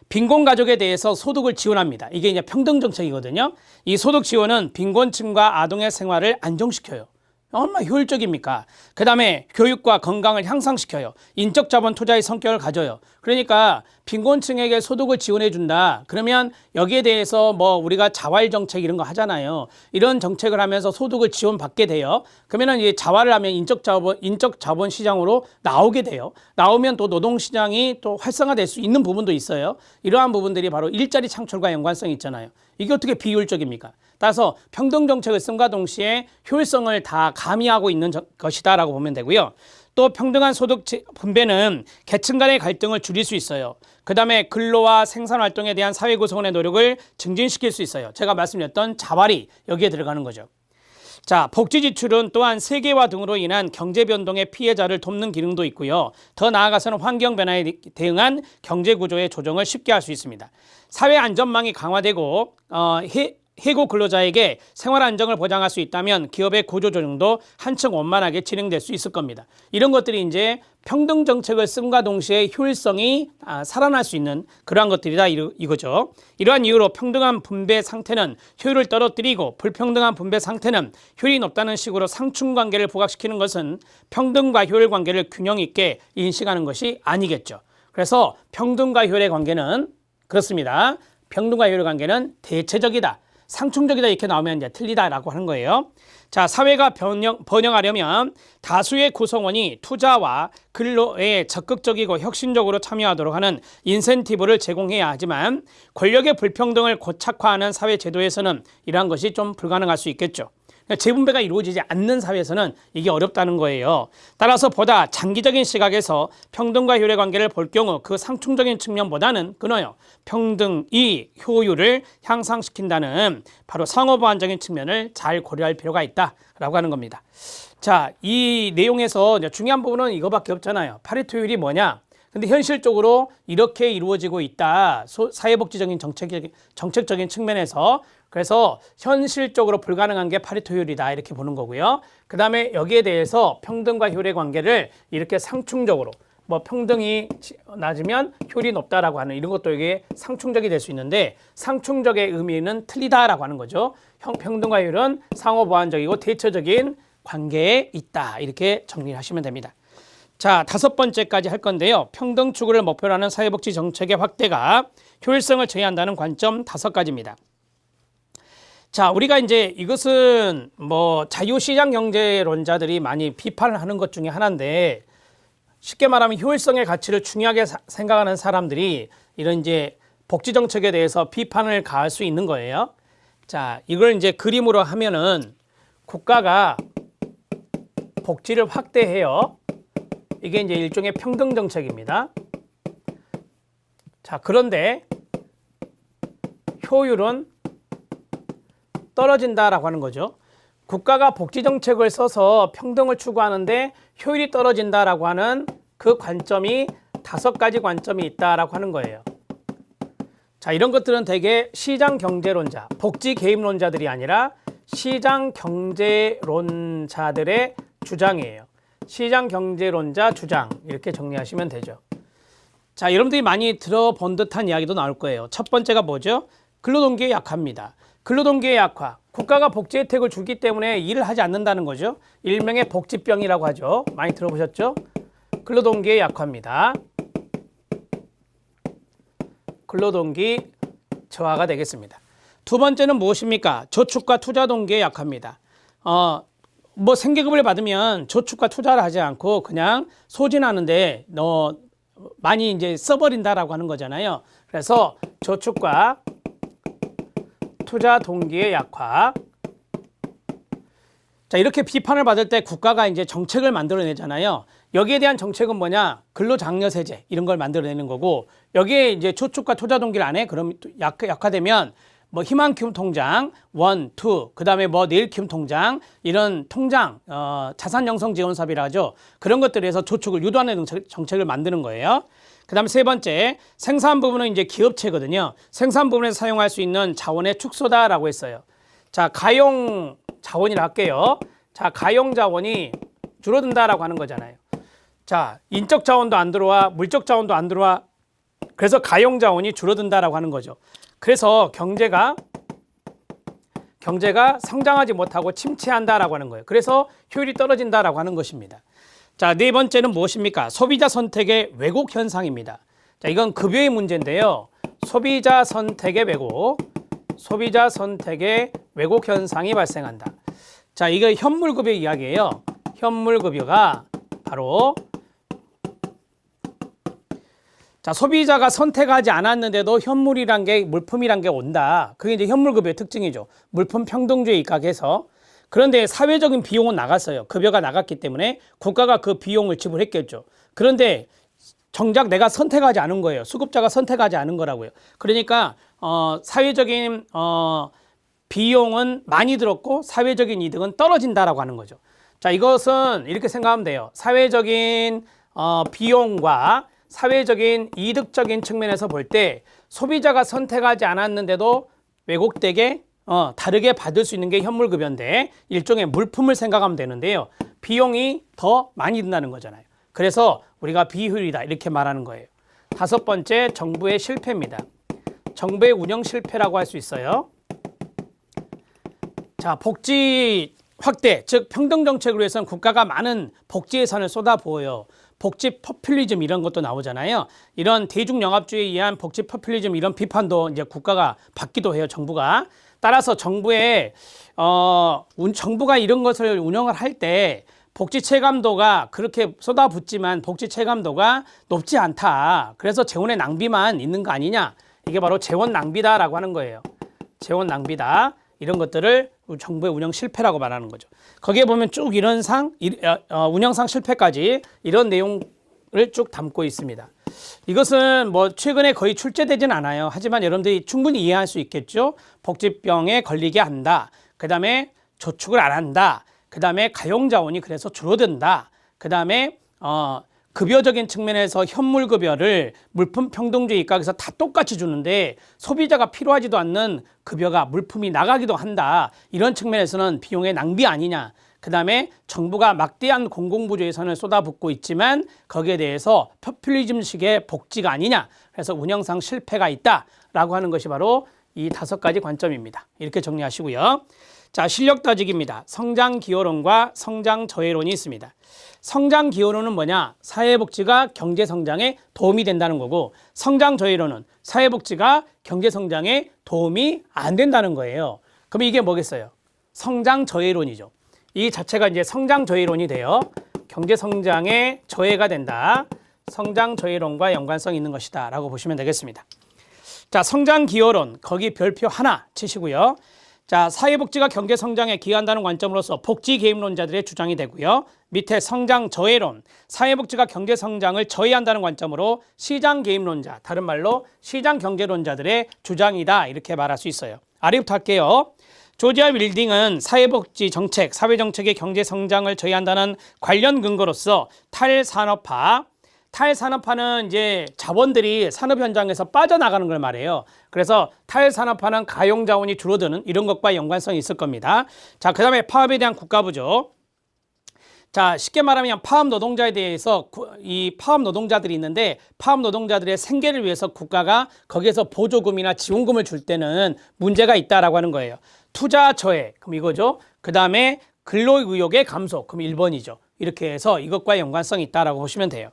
빈곤 가족에 대해서 소득을 지원합니다. 이게 이제 평등 정책이거든요. 이 소득 지원은 빈곤층과 아동의 생활을 안정시켜요. 얼마나 효율적입니까? 그 다음에 교육과 건강을 향상시켜요. 인적 자본 투자의 성격을 가져요. 그러니까 빈곤층에게 소득을 지원해 준다. 그러면 여기에 대해서 뭐 우리가 자활 정책 이런 거 하잖아요. 이런 정책을 하면서 소득을 지원받게 돼요. 그러면은 이제 자활을 하면 인적 자본 시장으로 나오게 돼요. 나오면 또 노동 시장이 또 활성화될 수 있는 부분도 있어요. 이러한 부분들이 바로 일자리 창출과 연관성이 있잖아요. 이게 어떻게 비효율적입니까? 따라서 평등 정책을 씀과 동시에 효율성을 다 가미하고 있는 것이다라고 보면 되고요. 또 평등한 소득 분배는 계층 간의 갈등을 줄일 수 있어요. 그 다음에 근로와 생산활동에 대한 사회 구성원의 노력을 증진시킬 수 있어요. 제가 말씀드렸던 자활이 여기에 들어가는 거죠. 자, 복지 지출은 또한 세계화 등으로 인한 경제 변동의 피해자를 돕는 기능도 있고요. 더 나아가서는 환경 변화에 대응한 경제 구조의 조정을 쉽게 할 수 있습니다. 사회 안전망이 강화되고 해고 근로자에게 생활 안정을 보장할 수 있다면 기업의 구조 조정도 한층 원만하게 진행될 수 있을 겁니다. 이런 것들이 이제 평등 정책을 씀과 동시에 효율성이 살아날 수 있는 그러한 것들이다 이거죠. 이러한 이유로 평등한 분배 상태는 효율을 떨어뜨리고 불평등한 분배 상태는 효율이 높다는 식으로 상충 관계를 부각시키는 것은 평등과 효율 관계를 균형 있게 인식하는 것이 아니겠죠. 그래서 평등과 효율의 관계는 그렇습니다. 평등과 효율의 관계는 대체적이다. 상충적이다 이렇게 나오면 이제 틀리다라고 하는 거예요. 자, 사회가 번영하려면 다수의 구성원이 투자와 근로에 적극적이고 혁신적으로 참여하도록 하는 인센티브를 제공해야 하지만 권력의 불평등을 고착화하는 사회 제도에서는 이러한 것이 좀 불가능할 수 있겠죠. 재분배가 이루어지지 않는 사회에서는 이게 어렵다는 거예요. 따라서 보다 장기적인 시각에서 평등과 효율의 관계를 볼 경우 그 상충적인 측면보다는 끊어요. 평등이 효율을 향상시킨다는 바로 상호보완적인 측면을 잘 고려할 필요가 있다라고 하는 겁니다. 자, 이 내용에서 중요한 부분은 이거밖에 없잖아요. 파리토 효율이 뭐냐? 근데 현실적으로 이렇게 이루어지고 있다. 사회복지적인 정책적인 측면에서. 그래서 현실적으로 불가능한 게 파리토 효율이다 이렇게 보는 거고요. 그 다음에 여기에 대해서 평등과 효율의 관계를 이렇게 상충적으로 뭐 평등이 낮으면 효율이 높다라고 하는 이런 것도 이게 상충적이 될 수 있는데 상충적의 의미는 틀리다라고 하는 거죠. 평등과 효율은 상호보완적이고 대처적인 관계에 있다 이렇게 정리를 하시면 됩니다. 자, 5번째까지 할 건데요. 평등 추구를 목표로 하는 사회복지 정책의 확대가 효율성을 저해한다는 관점 5가지입니다. 자, 우리가 이제 이것은 뭐 자유시장 경제론자들이 많이 비판을 하는 것 중에 하나인데 쉽게 말하면 효율성의 가치를 중요하게 생각하는 사람들이 이런 이제 복지 정책에 대해서 비판을 가할 수 있는 거예요. 자, 이걸 이제 그림으로 하면은 국가가 복지를 확대해요. 이게 이제 일종의 평등 정책입니다. 자, 그런데 효율은 떨어진다라고 하는 거죠. 국가가 복지 정책을 써서 평등을 추구하는데 효율이 떨어진다라고 하는 그 관점이 5가지 관점이 있다라고 하는 거예요. 자, 이런 것들은 대개 시장 경제론자, 복지 개입론자들이 아니라 시장 경제론자들의 주장이에요. 시장 경제론자 주장 이렇게 정리하시면 되죠. 자, 여러분들이 많이 들어본 듯한 이야기도 나올 거예요. 첫 번째가 뭐죠? 근로동기의 약화입니다. 근로동기의 약화. 국가가 복지 혜택을 주기 때문에 일을 하지 않는다는 거죠. 일명의 복지병이라고 하죠. 많이 들어보셨죠? 근로동기의 약화입니다. 근로동기 저하가 되겠습니다. 두 번째는 무엇입니까? 저축과 투자 동기의 약화입니다. 뭐 생계급을 받으면 저축과 투자를 하지 않고 그냥 소진하는데 많이 이제 써버린다라고 하는 거잖아요. 그래서 저축과 투자 동기의 약화. 자, 이렇게 비판을 받을 때 국가가 이제 정책을 만들어내잖아요. 여기에 대한 정책은 뭐냐? 근로장려세제 이런 걸 만들어내는 거고 여기에 이제 저축과 투자 동기를 안 해? 그럼 약화되면 뭐 희망키움 통장 1, 2, 그 다음에 뭐 내일키움 통장 이런 통장 자산형성 지원 사업이라 하죠. 그런 것들에서 저축을 유도하는 정책을 만드는 거예요. 그 다음에 세 번째, 생산 부분은 이제 기업체거든요. 생산 부분에서 사용할 수 있는 자원의 축소다라고 했어요. 자, 가용 자원이라 할게요. 자, 가용 자원이 줄어든다라고 하는 거잖아요. 자, 인적 자원도 안 들어와, 물적 자원도 안 들어와. 그래서 가용 자원이 줄어든다라고 하는 거죠. 그래서 경제가 성장하지 못하고 침체한다라고 하는 거예요. 그래서 효율이 떨어진다라고 하는 것입니다. 자, 네 번째는 무엇입니까? 소비자 선택의 왜곡 현상입니다. 자, 이건 급여의 문제인데요. 소비자 선택의 왜곡 현상이 발생한다. 자, 이거 현물급여 이야기예요. 현물급여가 바로 자, 소비자가 선택하지 않았는데도 현물이란 게, 물품이란 게 온다. 그게 이제 현물급여의 특징이죠. 물품 평등주의 입각해서. 그런데 사회적인 비용은 나갔어요. 급여가 나갔기 때문에 국가가 그 비용을 지불했겠죠. 그런데 정작 내가 선택하지 않은 거예요. 수급자가 선택하지 않은 거라고요. 그러니까 사회적인 비용은 많이 들었고 사회적인 이득은 떨어진다라고 하는 거죠. 자, 이것은 이렇게 생각하면 돼요. 사회적인 비용과 사회적인 이득적인 측면에서 볼 때 소비자가 선택하지 않았는데도 왜곡되게 다르게 받을 수 있는 게 현물급여인데 일종의 물품을 생각하면 되는데요. 비용이 더 많이 든다는 거잖아요. 그래서 우리가 비효율이다 이렇게 말하는 거예요. 다섯 번째, 정부의 실패입니다. 정부의 운영 실패라고 할 수 있어요. 자, 복지 확대, 즉 평등 정책으로 해서는 국가가 많은 복지 예산을 쏟아부어요. 복지 포퓰리즘 이런 것도 나오잖아요. 이런 대중영합주의에 의한 복지 포퓰리즘 이런 비판도 이제 국가가 받기도 해요. 정부가. 따라서 정부가 이런 것을 운영을 할 때 복지 체감도가 그렇게 쏟아붓지만 복지 체감도가 높지 않다. 그래서 재원의 낭비만 있는 거 아니냐. 이게 바로 재원 낭비다라고 하는 거예요. 재원 낭비다. 이런 것들을 정부의 운영 실패라고 말하는 거죠. 거기에 보면 쭉 이런 운영상 실패까지 이런 내용을 쭉 담고 있습니다. 이것은 뭐 최근에 거의 출제되진 않아요. 하지만 여러분들이 충분히 이해할 수 있겠죠. 복지병에 걸리게 한다. 그 다음에 저축을 안 한다. 그 다음에 가용자원이 그래서 줄어든다. 그 다음에 급여적인 측면에서 현물급여를 물품평등주의 입각에서 다 똑같이 주는데 소비자가 필요하지도 않는 급여가 물품이 나가기도 한다. 이런 측면에서는 비용의 낭비 아니냐. 그 다음에 정부가 막대한 공공부조 예산을 쏟아붓고 있지만 거기에 대해서 포퓰리즘식의 복지가 아니냐. 그래서 운영상 실패가 있다라고 하는 것이 바로 이 다섯 가지 관점입니다. 이렇게 정리하시고요. 자, 실력 따지기입니다. 성장 기여론과 성장 저해론이 있습니다. 성장 기여론은 뭐냐? 사회복지가 경제 성장에 도움이 된다는 거고, 성장 저해론은 사회복지가 경제 성장에 도움이 안 된다는 거예요. 그럼 이게 뭐겠어요? 성장 저해론이죠. 이 자체가 이제 성장 저해론이 돼요. 경제 성장에 저해가 된다. 성장 저해론과 연관성이 있는 것이다 라고 보시면 되겠습니다. 자, 성장 기여론, 거기 별표 하나 치시고요. 자, 사회복지가 경제 성장에 기여한다는 관점으로서 복지 개입론자들의 주장이 되고요. 밑에 성장 저해론, 사회복지가 경제 성장을 저해한다는 관점으로 시장 개입론자, 다른 말로 시장 경제론자들의 주장이다 이렇게 말할 수 있어요. 아래부터 할게요. 조지아 윌딩은 사회복지 정책, 사회정책의 경제 성장을 저해한다는 관련 근거로서 탈산업화는 이제 자본들이 산업 현장에서 빠져나가는 걸 말해요. 그래서 탈산업화는 가용자원이 줄어드는 이런 것과 연관성이 있을 겁니다. 자, 그 다음에 파업에 대한 국가부죠. 자, 쉽게 말하면 파업 노동자에 대해서 이 파업 노동자들이 있는데 파업 노동자들의 생계를 위해서 국가가 거기에서 보조금이나 지원금을 줄 때는 문제가 있다라고 하는 거예요. 투자 저해, 그럼 이거죠. 그 다음에 근로의욕의 감소, 그럼 1번이죠. 이렇게 해서 이것과 연관성이 있다라고 보시면 돼요.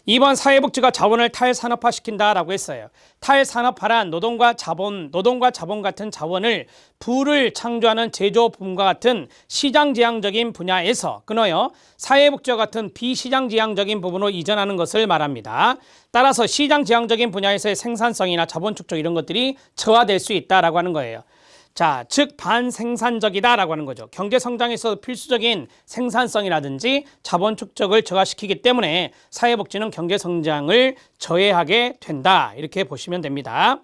2번 사회복지가 자본을 탈산업화시킨다라고 했어요. 탈산업화란 노동과 자본 같은 자원을 부를 창조하는 제조업과 같은 시장지향적인 분야에서 끊어요. 사회복지와 같은 비시장지향적인 부분으로 이전하는 것을 말합니다. 따라서 시장지향적인 분야에서의 생산성이나 자본 축적 이런 것들이 저하될 수 있다라고 하는 거예요. 자, 즉 반생산적이다라고 하는 거죠. 경제 성장에서 필수적인 생산성이라든지 자본 축적을 저하시키기 때문에 사회복지는 경제 성장을 저해하게 된다. 이렇게 보시면 됩니다.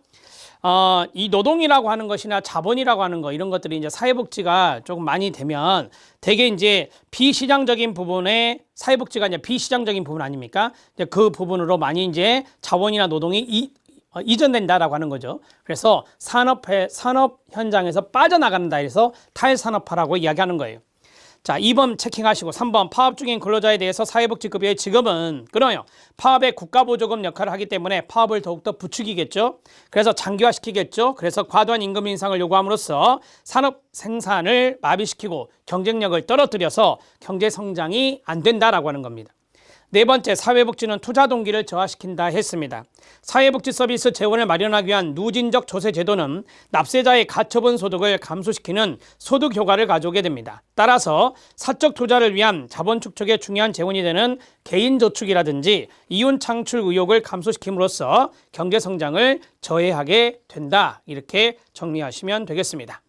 이 노동이라고 하는 것이나 자본이라고 하는 거 이런 것들이 이제 사회복지가 조금 많이 되면 되게 이제 비시장적인 부분에 사회복지가 이제 비시장적인 부분 아닙니까? 이제 그 부분으로 많이 이제 자본이나 노동이 이전된다라고 하는 거죠. 그래서 산업 현장에서 빠져나간다 해서 탈산업화라고 이야기하는 거예요. 자, 2번 체킹하시고 3번 파업 중인 근로자에 대해서 사회복지급여의 지급은 끊어요. 파업의 국가보조금 역할을 하기 때문에 파업을 더욱더 부추기겠죠. 그래서 장기화시키겠죠. 그래서 과도한 임금 인상을 요구함으로써 산업 생산을 마비시키고 경쟁력을 떨어뜨려서 경제 성장이 안 된다라고 하는 겁니다. 네 번째, 사회복지는 투자 동기를 저하시킨다 했습니다. 사회복지 서비스 재원을 마련하기 위한 누진적 조세 제도는 납세자의 가처분 소득을 감소시키는 소득 효과를 가져오게 됩니다. 따라서 사적 투자를 위한 자본 축적에 중요한 재원이 되는 개인 저축이라든지 이윤 창출 의욕을 감소시킴으로써 경제 성장을 저해하게 된다. 이렇게 정리하시면 되겠습니다.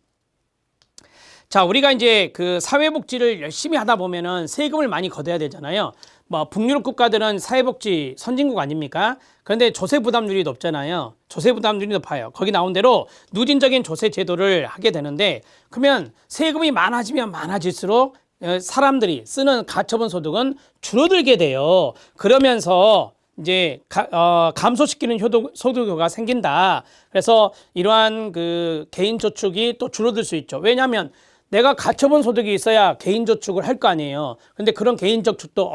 자, 우리가 이제 그 사회복지를 열심히 하다 보면은 세금을 많이 걷어야 되잖아요. 뭐 북유럽 국가들은 사회복지 선진국 아닙니까? 그런데 조세 부담률이 높잖아요. 조세 부담률이 높아요. 거기 나온 대로 누진적인 조세 제도를 하게 되는데, 그러면 세금이 많아지면 많아질수록 사람들이 쓰는 가처분 소득은 줄어들게 돼요. 그러면서 이제 감소시키는 소득효가 생긴다. 그래서 이러한 그 개인 저축이 또 줄어들 수 있죠. 왜냐하면 내가 가처분 소득이 있어야 개인 저축을 할 거 아니에요. 근데 그런 개인 저축도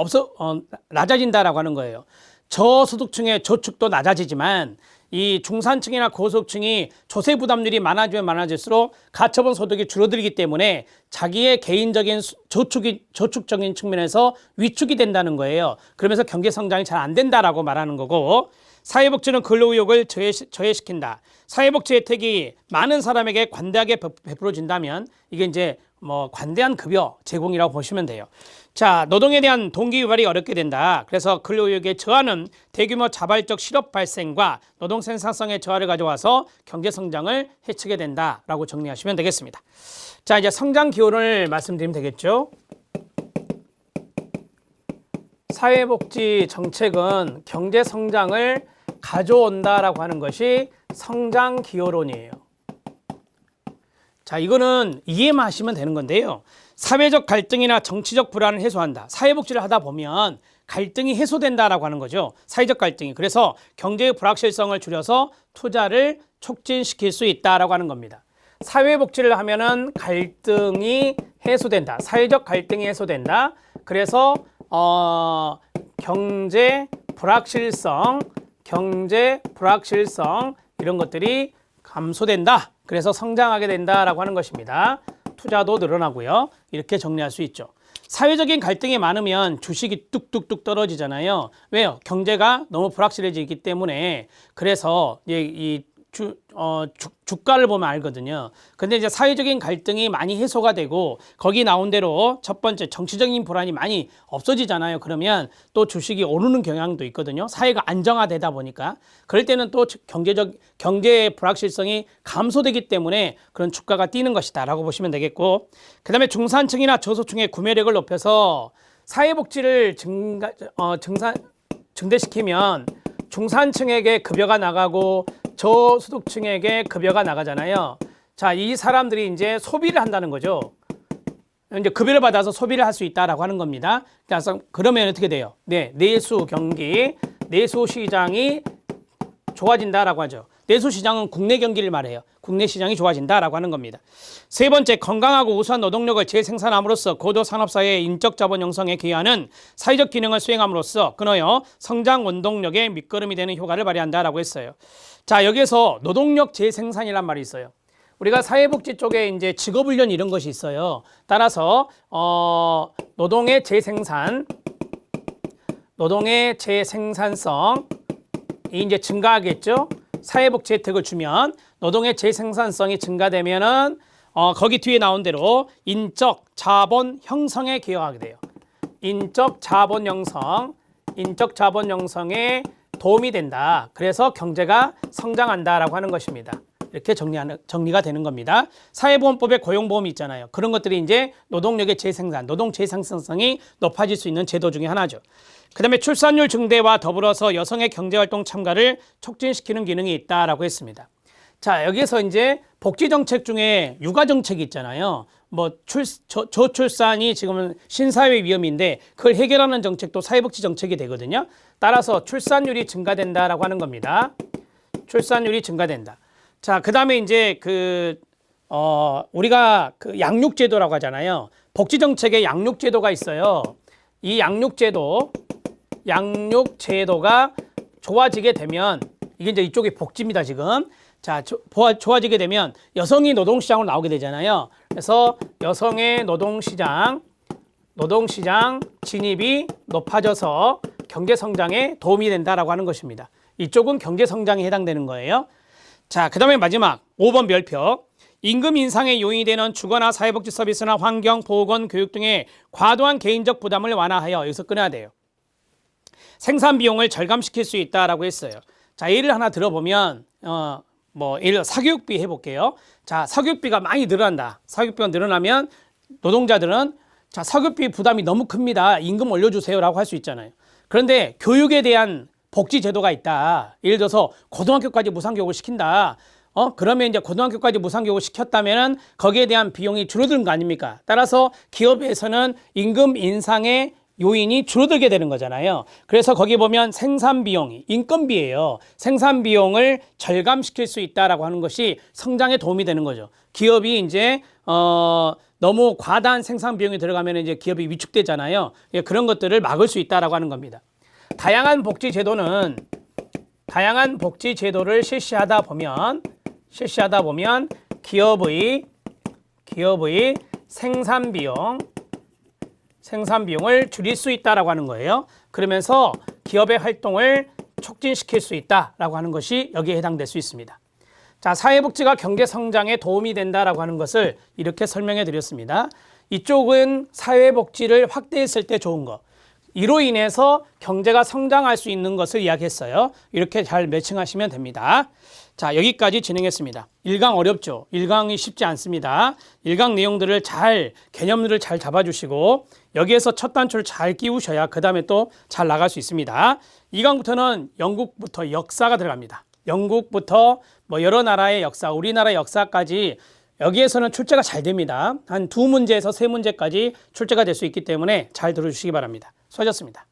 낮아진다라고 하는 거예요. 저소득층의 저축도 낮아지지만 이 중산층이나 고소득층이 조세 부담률이 많아지면 많아질수록 가처분 소득이 줄어들기 때문에 자기의 개인적인 저축적인 측면에서 위축이 된다는 거예요. 그러면서 경제 성장이 잘 안 된다라고 말하는 거고, 사회복지는 근로의욕을 저해시킨다. 사회복지 혜택이 많은 사람에게 관대하게 베풀어진다면 이게 이제 뭐 관대한 급여 제공이라고 보시면 돼요. 자, 노동에 대한 동기 유발이 어렵게 된다. 그래서 근로의욕의 저하는 대규모 자발적 실업 발생과 노동 생산성의 저하를 가져와서 경제 성장을 해치게 된다라고 정리하시면 되겠습니다. 자, 이제 성장 기호를 말씀드리면 되겠죠. 사회복지 정책은 경제 성장을 가져온다라고 하는 것이 성장 기호론이에요. 자, 이거는 이해만 하시면 되는 건데요. 사회적 갈등이나 정치적 불안을 해소한다. 사회복지를 하다 보면 갈등이 해소된다라고 하는 거죠. 사회적 갈등이. 그래서 경제의 불확실성을 줄여서 투자를 촉진시킬 수 있다라고 하는 겁니다. 사회복지를 하면은 갈등이 해소된다. 사회적 갈등이 해소된다. 그래서 경제 불확실성 이런 것들이 감소된다. 그래서 성장하게 된다라고 하는 것입니다. 투자도 늘어나고요. 이렇게 정리할 수 있죠. 사회적인 갈등이 많으면 주식이 뚝뚝뚝 떨어지잖아요. 왜요? 경제가 너무 불확실해지기 때문에. 그래서 이 주가를 보면 알거든요. 근데 이제 사회적인 갈등이 많이 해소가 되고 거기 나온 대로 첫 번째 정치적인 불안이 많이 없어지잖아요. 그러면 또 주식이 오르는 경향도 있거든요. 사회가 안정화되다 보니까 그럴 때는 또 경제의 불확실성이 감소되기 때문에 그런 주가가 뛰는 것이다라고 보시면 되겠고, 그다음에 중산층이나 저소득층의 구매력을 높여서 사회복지를 증대시키면 중산층에게 급여가 나가고 저소득층에게 급여가 나가잖아요. 자, 이 사람들이 이제 소비를 한다는 거죠. 이제 급여를 받아서 소비를 할 수 있다라고 하는 겁니다. 그래서 그러면 어떻게 돼요? 네, 내수 경기, 내수 시장이 좋아진다라고 하죠. 내수 시장은 국내 경기를 말해요. 국내 시장이 좋아진다라고 하는 겁니다. 세 번째, 건강하고 우수한 노동력을 재생산함으로써 고도 산업사회의 인적 자본 형성에 기여하는 사회적 기능을 수행함으로써 끊어요 성장 원동력의 밑거름이 되는 효과를 발휘한다라고 했어요. 자, 여기에서 노동력 재생산이란 말이 있어요. 우리가 사회복지 쪽에 이제 직업훈련 이런 것이 있어요. 따라서 노동의 재생산성이 이제 증가하겠죠. 사회복지 혜택을 주면 노동의 재생산성이 증가되면은 거기 뒤에 나온 대로 인적 자본 형성에 기여하게 돼요. 인적 자본 형성에 도움이 된다. 그래서 경제가 성장한다라고 하는 것입니다. 이렇게 정리가 되는 겁니다. 사회보험법에 고용보험이 있잖아요. 그런 것들이 이제 노동력의 재생산, 노동 재생산성이 높아질 수 있는 제도 중에 하나죠. 그 다음에 출산율 증대와 더불어서 여성의 경제활동 참가를 촉진시키는 기능이 있다라고 했습니다. 자, 여기에서 이제 복지정책 중에 육아정책이 있잖아요. 뭐 저출산이 지금은 신사회 위험인데 그걸 해결하는 정책도 사회복지 정책이 되거든요. 따라서 출산율이 증가된다라고 하는 겁니다. 출산율이 증가된다. 자, 그 다음에 이제 우리가 그 양육제도라고 하잖아요. 복지정책에 양육제도가 있어요. 이 양육제도가 좋아지게 되면, 이게 이제 이쪽이 복지입니다, 지금. 자, 좋아지게 되면 여성이 노동시장으로 나오게 되잖아요. 그래서 여성의 노동시장 진입이 높아져서 경제 성장에 도움이 된다라고 하는 것입니다. 이쪽은 경제 성장에 해당되는 거예요. 자, 그다음에 마지막 5번 별표. 임금 인상의 요인이 되는 주거나 사회복지 서비스나 환경, 보건, 교육 등의 과도한 개인적 부담을 완화하여 여기서 끊어야 돼요. 생산 비용을 절감시킬 수 있다라고 했어요. 자, 예를 하나 들어보면 예를 들어 사교육비 해볼게요. 자, 사교육비가 많이 늘어난다. 사교육비가 늘어나면 노동자들은 자, 사교육비 부담이 너무 큽니다. 임금 올려주세요라고 할 수 있잖아요. 그런데 교육에 대한 복지 제도가 있다. 예를 들어서 고등학교까지 무상교육을 시킨다. 그러면 이제 고등학교까지 무상교육을 시켰다면은 거기에 대한 비용이 줄어드는 거 아닙니까? 따라서 기업에서는 임금 인상의 요인이 줄어들게 되는 거잖아요. 그래서 거기 보면 생산 비용이 인건비예요. 생산 비용을 절감시킬 수 있다라고 하는 것이 성장에 도움이 되는 거죠. 기업이 이제 너무 과다한 생산 비용이 들어가면 이제 기업이 위축되잖아요. 그런 것들을 막을 수 있다라고 하는 겁니다. 다양한 복지 제도를 실시하다 보면 기업의 생산 비용을 줄일 수 있다라고 하는 거예요. 그러면서 기업의 활동을 촉진시킬 수 있다라고 하는 것이 여기에 해당될 수 있습니다. 자, 사회복지가 경제 성장에 도움이 된다라고 하는 것을 이렇게 설명해 드렸습니다. 이쪽은 사회복지를 확대했을 때 좋은 거. 이로 인해서 경제가 성장할 수 있는 것을 이야기했어요. 이렇게 잘 매칭하시면 됩니다. 자, 여기까지 진행했습니다. 1강 어렵죠? 1강이 쉽지 않습니다. 1강 내용들을 개념들을 잘 잡아주시고 여기에서 첫 단추를 잘 끼우셔야 그 다음에 또 잘 나갈 수 있습니다. 2강부터는 영국부터 역사가 들어갑니다. 영국부터 여러 나라의 역사, 우리나라의 역사까지 여기에서는 출제가 잘 됩니다. 한 2문제에서 3문제까지 출제가 될 수 있기 때문에 잘 들어주시기 바랍니다. 수고하셨습니다.